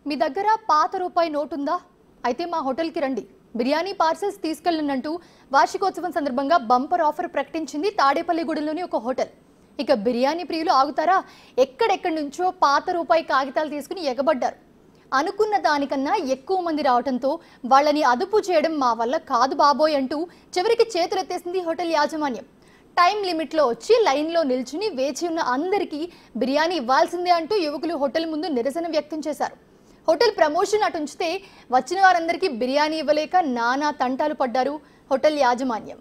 మీ దగ్గర పాత రూపాయి నోటు ఉందా? అయితే మా హోటల్కి రండి. బిర్యానీ పార్సల్స్ తీసుకెళ్ళనంటూ వార్షికోత్సవం సందర్భంగా బంపర్ ఆఫర్ ప్రకటించింది తాడేపల్లిగూడెంలోని ఒక హోటల్. ఇక బిర్యానీ ప్రియులు ఆగుతారా? ఎక్కడెక్కడి నుంచో పాత రూపాయి కాగితాలు తీసుకుని ఎగబడ్డారు. అనుకున్న దానికన్నా ఎక్కువ మంది రావడంతో వాళ్ళని అదుపు చేయడం మా వల్ల కాదు బాబోయ్ అంటూ చివరికి చేతులెత్తేసింది హోటల్ యాజమాన్యం. టైం లిమిట్లో వచ్చి లైన్లో నిల్చుని వేచి ఉన్న అందరికీ బిర్యానీ ఇవ్వాల్సిందే అంటూ యువకులు హోటల్ ముందు నిరసన వ్యక్తం చేశారు. హోటల్ ప్రమోషన్ అటుంచితే వచ్చిన వారందరికీ బిర్యానీ ఇవ్వలేక నానా తంటాలు పడ్డారు హోటల్ యాజమాన్యం.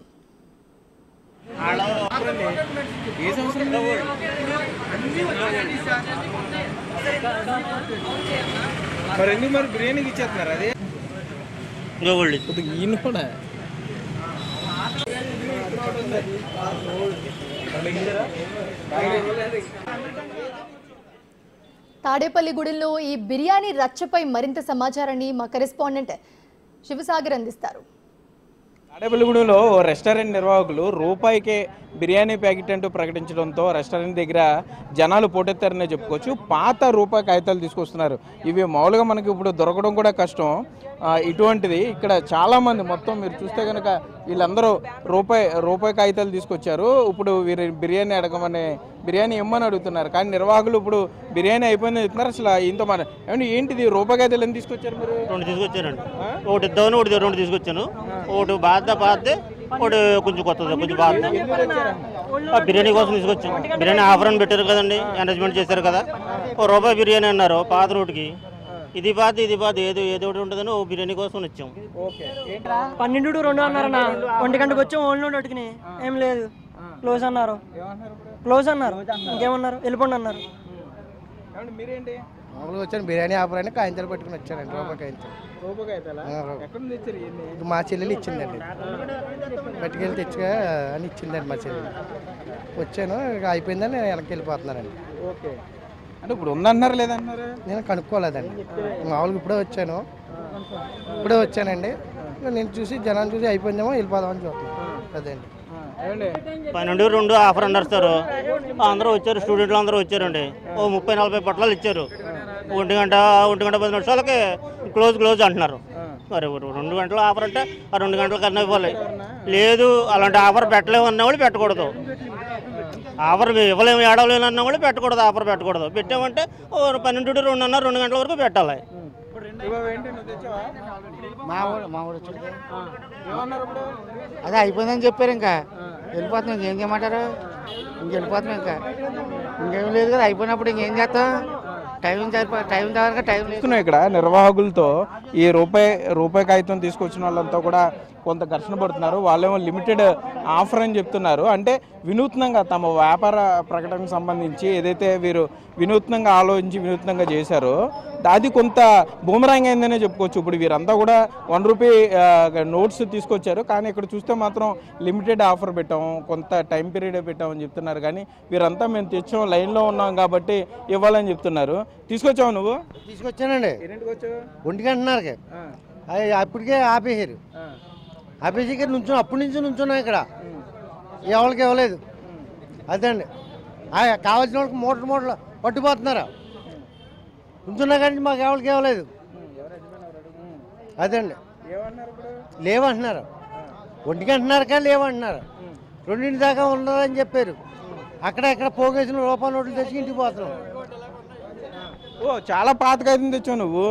తాడేపల్లిగూడెంలో ఈ బిర్యానీ రచ్చపై మరింత సమాచారాన్ని మా కరెస్పాండెంట్ శివసాగర్ అందిస్తారు. తాడేపల్లిగూడెంలో రెస్టారెంట్ నిర్వాహకులు రూపాయికే బిర్యానీ ప్యాకెట్ అంటూ ప్రకటించడంతో రెస్టారెంట్ దగ్గర జనాలు పోటెత్తారనే చెప్పుకోవచ్చు. పాత రూపాయి కాగితాలు తీసుకొస్తున్నారు. ఇవి మామూలుగా మనకి ఇప్పుడు దొరకడం కూడా కష్టం. ఇటువంటిది ఇక్కడ చాలామంది మొత్తం మీరు చూస్తే కనుక వీళ్ళందరూ రూపాయి కాగితాలు తీసుకొచ్చారు. ఇప్పుడు వీరు బిర్యానీ అడగమని బిర్యానీ ఇమ్మని అడుగుతున్నారు. కానీ నిర్వాహకులు ఇప్పుడు బిర్యానీ అయిపోయిందని చెప్తున్నారు. అసలు ఇంత మన ఏమంటే ఏంటిది రూపాయి కాగితాలు ఎందుకు తీసుకొచ్చారు మీరు? రెండు తీసుకొచ్చానండి. ఒకటి ఇద్దామని ఒకటి రెండు తీసుకొచ్చాను. ఒకటి బాధ ఒకటి కొంచెం కొత్తది కొంచెం బాధ బిర్యానీ కోసం తీసుకొచ్చాం. బిర్యానీ ఆఫర్ అని పెట్టారు కదండి, మేనేజ్మెంట్ చేశారు కదా. రూపాయి బిర్యానీ అన్నారు పాత రోడ్డుకి. ఇది బాధ ఏదో ఒకటి ఉంటుందని ఓ బిర్యానీ కోసం వచ్చాం. 12-2 అన్నారన్న. 1 గంటకు వచ్చాం. ఓన్లీ అటుకుని ఏం లేదు, క్లోజ్ అన్నారు. ఇంకేమన్నారు? వెళ్ళిపోండి అన్నారు. మామూలుగా వచ్చాను బిర్యానీ ఆఫర్ అని కాయింతలు పెట్టుకుని వచ్చానండి. మా చెల్లెలు ఇచ్చిందండి, పట్టుకెళ్ళి తెచ్చుగా అని ఇచ్చిందండి మా చెల్లెలు. వచ్చాను, ఇక అయిపోయిందని నేను వెనక్కి వెళ్ళిపోతున్నానండి. ఓకే, అంటే ఇప్పుడు ఉందన్నారు లేదన్నారు? నేను కనుక్కోలేదండి. మామూలుగా ఇప్పుడే వచ్చానండి. నేను చూసి జనాన్ని చూసి అయిపోయిందేమో వెళ్ళిపోదామని చూస్తున్నాను. అదేండి 12-2 ఆఫర్ అన్నారు సార్. అందరూ వచ్చారు, స్టూడెంట్లు అందరూ వచ్చారండి. ఓ 30-40 పొట్లాలు ఇచ్చారు. 1 గంట 10 నిమిషాలకి క్లోజ్ అంటున్నారు. మరి 2 గంటల ఆఫర్ అంటే ఆ 2 గంటల కన్నా ఇవ్వాలి. లేదు అలాంటి ఆఫర్ పెట్టలేము అన్న వాళ్ళు పెట్టకూడదు. ఆఫర్ ఇవ్వలేము ఏడవలేము అన్న వాళ్ళు పెట్టకూడదు. ఆఫర్ పెట్టకూడదు. పెట్టామంటే 12-2 అన్నారు, 2 గంటల వరకు పెట్టాలి. అదే అయిపోయిందని చెప్పారు. ఇంకా వెళ్ళిపోతున్నాం. ఇంకేం చేయమంటారు? వెళ్ళిపోతున్నాం. ఇంకేం లేదు కదా. అయిపోయినప్పుడు ఇంకేం చేస్తాం? టైం తీసుకున్నాం. ఇక్కడ నిర్వాహకులతో ఈ రూపాయి కాగితం తీసుకొచ్చిన వాళ్ళంతా కూడా కొంత ఘర్షణ పడుతున్నారు. వాళ్ళేమో లిమిటెడ్ ఆఫర్ అని చెప్తున్నారు. అంటే వినూత్నంగా తమ వ్యాపార ప్రకటనకు సంబంధించి ఏదైతే వీరు వినూత్నంగా ఆలోచించి వినూత్నంగా చేశారో అది కొంత బూమరాంగ్ అయిందనే చెప్పుకోవచ్చు. ఇప్పుడు వీరంతా కూడా 1 రూపీ నోట్స్ తీసుకొచ్చారు. కానీ ఇక్కడ చూస్తే మాత్రం లిమిటెడ్ ఆఫర్ పెట్టాము, కొంత టైం పీరియడ్ పెట్టామని చెప్తున్నారు. కానీ వీరంతా మేము తెచ్చాం, లైన్లో ఉన్నాం కాబట్టి ఇవ్వాలని చెప్తున్నారు. తీసుకొచ్చావు నువ్వు? తీసుకొచ్చానండి. 1 గంటన్నరకి అప్పటికే ఆపేసారు. ఆపేసి నుంచున్నా, అప్పటి నుంచి నుంచున్నాం ఇక్కడ. ఎవరికి ఇవ్వలేదు. అదండి కావాల్సిన వాళ్ళకి మూటలు పట్టుపోతున్నారు. ఉంచున్నా కానీ మాకు ఎవరికి ఇవ్వలేదు. అదండి లేవంటున్నారు. 1 గంటన్నరకా లేవంటున్నారు. 2 దాకా ఉన్నారని చెప్పారు. అక్కడ పోగేసిన రూపాయి నోట్లు తెచ్చి ఇంటికి పోతున్నాం. ఓ చాలా పాతకైతే తెచ్చావు నువ్వు.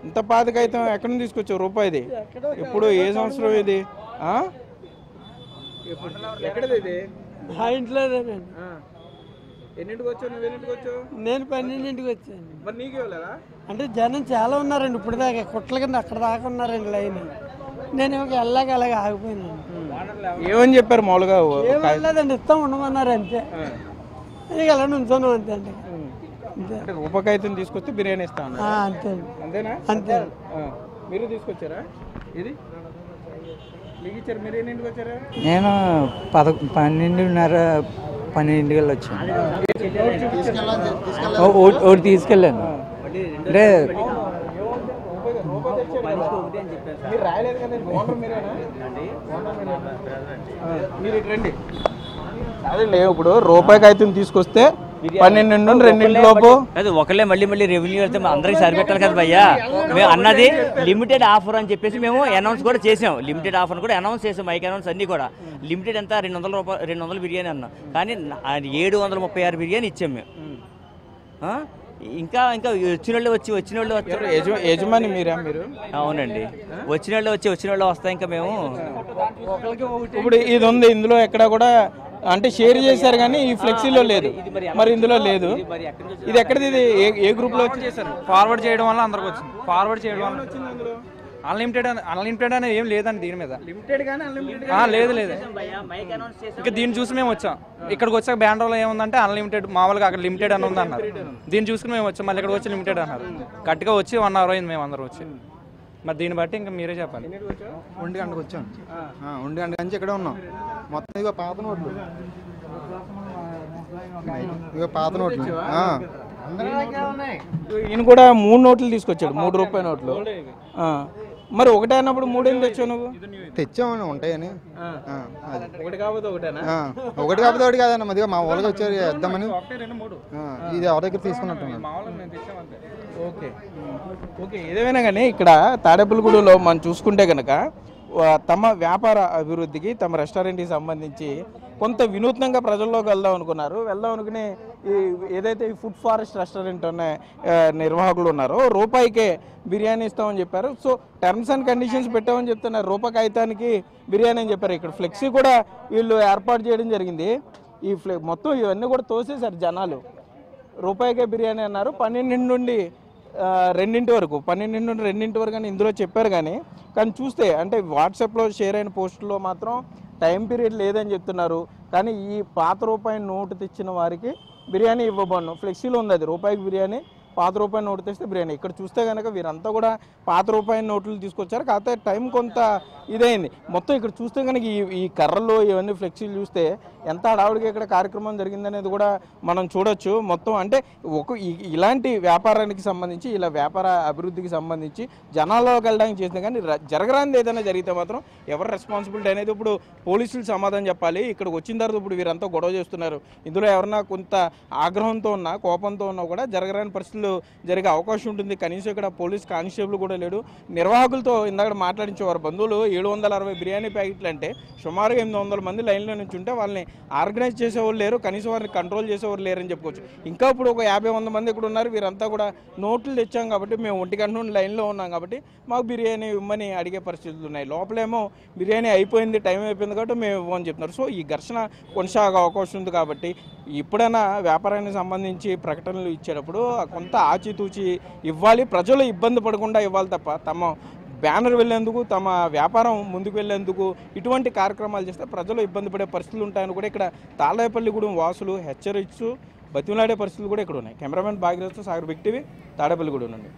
ఇంత పాతకైతే ఎక్కడి నుంచి తీసుకొచ్చావు రూపాయిది? ఇప్పుడు ఏ సంవత్సరం ఇది? ఎక్కడది ఇది? మా ఇంట్లోనేనండి. ఎన్నింటికి వచ్చావు? నువ్వు ఎన్నింటికి వచ్చావు? నేను 12ంటికి వచ్చాను. మరి నీకు ఇవ్వలేదా? అంటే జనం చాలా ఉన్నారండి. ఇప్పుడు దాకా కుట్ల కింద అక్కడ దాకా ఉన్నారండి లైన్. నేను వెళ్ళాక అలాగే ఆగిపోయినాను. ఏమని చెప్పారు మామూలుగా? ఏమలేదండి, ఇస్తాం ఉండమన్నారు అంతే. ఇక అలా నుంచోను అంతే అండి. అంటే రూపాయి తీసుకొస్తే బిర్యానీ ఇస్తాను అంతే. అంతేనా? అంతే. మీరు తీసుకొచ్చారా? ఇది మీకు ఇచ్చారు. మీరు ఎన్నింటికి వచ్చారా? నేను 12:30 వచ్చాను. ఒకటి తీసుకెళ్ళాను. అంటే అదండి ఇప్పుడు రూపాయి కాగితం తీసుకొస్తే 12 నుండి 2 లోపు అది ఒకళ్ళే మళ్ళీ మళ్ళీ రెవెన్యూ వెళ్తే అందరికి సరిపెట్టాలి కదా భయ్యా. మేము అన్నది లిమిటెడ్ ఆఫర్ అని చెప్పేసి మేము అనౌన్స్ కూడా చేసాం. లిమిటెడ్ ఆఫర్ కూడా అనౌన్స్ చేసాం, మైక్ అనౌన్స్ అన్నీ కూడా. లిమిటెడ్ ఎంత 200 రూపాయలు 200 బిర్యానీ అన్నాం, కానీ 736 బిర్యానీ ఇచ్చాం మేము. ఇంకా ఇంకా వచ్చిన వాళ్ళు వచ్చారు. యజమాని మీరా? మీరు? అవునండి, వచ్చిన వాళ్ళు వస్తాయి. ఇంకా మేము ఇప్పుడు ఇది ఉంది, ఇందులో ఎక్కడ కూడా అంటే షేర్ చేశారు కానీ ఈ ఫ్లెక్సీలో లేదు, మరి ఇందులో లేదు. ఇది ఎక్కడిది? ఇది ఏ గ్రూప్ లో చేశారు? ఫార్వర్డ్ చేయడం వల్ల అందరికి వచ్చింది. ఫార్వర్డ్ చేయడం వల్ల అన్లిమిటెడ్ అనేది ఏం లేదండి దీని మీద. లేదు ఇంకా దీన్ని చూసి మేము వచ్చాం. ఇక్కడికి వచ్చాక బ్యాండ్రోలో ఏముందంటే అన్లిమిటెడ్, మామూలుగా అక్కడ లిమిటెడ్ అని ఉంది అన్నారు. దీన్ని చూసుకుని మేము వచ్చాం, మళ్ళీ ఇక్కడికి వచ్చి లిమిటెడ్ అన్నారు. కరెక్ట్గా వచ్చి 1 అవర్ అయింది మేము అందరూ వచ్చి. మరి దీన్ని బట్టి ఇంకా మీరే చెప్పాలి. 1 గంటకు వచ్చాం. 1 గంట నుంచి ఇక్కడే ఉన్నాం. మొత్తం ఇక పాత నోట్లు, ఈయన కూడా 3 నోట్లు తీసుకొచ్చాడు, 3 రూపాయల నోట్లు. మరి ఒకటే అన్నప్పుడు 3 ఏం తెచ్చావు నువ్వు? తెచ్చామని ఉంటాయని. ఒకటి కాకపోతే ఒకటేనా? ఒకటి కాకపోతే ఒకటి కాదన్న, మదిగా మా వాళ్ళకి వచ్చారు వేద్దామని. ఇది ఎవరి దగ్గర తీసుకున్నట్టున్నాను. ఓకే ఏదేమైనా కానీ ఇక్కడ తాడేపల్లిగూడలో మనం చూసుకుంటే కనుక తమ వ్యాపార అభివృద్ధికి, తమ రెస్టారెంట్కి సంబంధించి కొంత వినూత్నంగా ప్రజల్లోకి వెళ్దాం అనుకుని ఏదైతే ఈ ఫుడ్ ఫారెస్ట్ రెస్టారెంట్ ఉన్న నిర్వాహకులు ఉన్నారో రూపాయికే బిర్యానీ ఇస్తామని చెప్పారు. సో టర్మ్స్ అండ్ కండిషన్స్ పెట్టామని చెప్తున్నారు. రూపాయి కాగితానికి బిర్యానీ అని చెప్పారు. ఇక్కడ ఫ్లెక్సీ కూడా వీళ్ళు ఏర్పాటు చేయడం జరిగింది. ఈ మొత్తం ఇవన్నీ కూడా తోసేశారు జనాలు. రూపాయికే బిర్యానీ అన్నారు. 12 నుండి 2 వరకు, 12 నుండి 2 వరకు అని ఇందులో చెప్పారు. కానీ చూస్తే అంటే వాట్సాప్లో షేర్ అయిన పోస్టుల్లో మాత్రం టైం పీరియడ్ లేదని చెప్తున్నారు. కానీ ఈ పాత రూపాయి నోటు తెచ్చిన వారికి బిర్యానీ ఇవ్వబడను. ఫ్లెక్సీలో ఉంది అది, రూపాయికి బిర్యానీ, పాత రూపాయి నోటు తెస్తే బిర్యానీ. ఇక్కడ చూస్తే కనుక వీరంతా కూడా పాత రూపాయి నోట్లు తీసుకొచ్చారు. కాకపోతే టైం కొంత ఇదైంది. మొత్తం ఇక్కడ చూస్తే కనుక ఈ కర్రలు ఇవన్నీ ఫ్లెక్సీలు చూస్తే ఎంత హడావుడిగా ఇక్కడ కార్యక్రమం జరిగిందనేది కూడా మనం చూడొచ్చు. మొత్తం అంటే ఇలాంటి వ్యాపారానికి సంబంధించి, ఇలా వ్యాపార అభివృద్ధికి సంబంధించి జనాల్లోకి వెళ్ళడానికి చేసింది. కానీ జరగరాంది ఏదైనా జరిగితే మాత్రం ఎవరు రెస్పాన్సిబిలిటీ అనేది ఇప్పుడు పోలీసులు సమాధానం చెప్పాలి. ఇక్కడికి వచ్చిన తర్వాత ఇప్పుడు వీరంతా గొడవ చేస్తున్నారు. ఇందులో ఎవరన్నా కొంత ఆగ్రహంతో ఉన్నా, కోపంతో ఉన్నా కూడా జరగరాని పరిస్థితులు జరిగే అవకాశం ఉంటుంది. కనీసం ఇక్కడ పోలీస్ కానిస్టేబుల్ కూడా లేడు. నిర్వాహకులతో ఇందాక మాట్లాడించేవారు బంధువులు 760 బిర్యానీ ప్యాకెట్లు అంటే సుమారుగా 800 మంది లైన్లో నుంచి ఉంటే వాళ్ళని ఆర్గనైజ్ చేసేవాళ్ళు లేరు, కనీసం వారిని కంట్రోల్ చేసేవారు లేరని చెప్పుకోవచ్చు. ఇంకా ఇప్పుడు ఒక 50-100 మంది ఇక్కడ ఉన్నారు. వీరంతా కూడా నోట్లు తెచ్చాం కాబట్టి, మేము 1 గంట నుండి లైన్లో ఉన్నాం కాబట్టి మాకు బిర్యానీ ఇవ్వమని అడిగే పరిస్థితులు ఉన్నాయి. లోపలేమో బిర్యానీ అయిపోయింది, టైం అయిపోయింది కాబట్టి మేము ఇవ్వమని చెప్తున్నారు. సో ఈ ఘర్షణ కొనసాగే అవకాశం ఉంది. కాబట్టి ఎప్పుడైనా వ్యాపారానికి సంబంధించి ప్రకటనలు ఇచ్చేటప్పుడు కొంత ఆచితూచి ఇవ్వాలి. ప్రజలు ఇబ్బంది పడకుండా ఇవ్వాలి తప్ప తమ బ్యానర్ వెళ్ళేందుకు, తమ వ్యాపారం ముందుకు వెళ్ళేందుకు ఇటువంటి కార్యక్రమాలు చేస్తే ప్రజలు ఇబ్బంది పడే పరిస్థితులు ఉంటాయని కూడా ఇక్కడ తాడేపల్లిగూడెం వాసులు హెచ్చరిస్తూ బతిమలాడే పరిస్థితులు కూడా ఇక్కడ ఉన్నాయి. Cameraman Bhagirath, Sagar big TV, Tadepalligudem నుండి.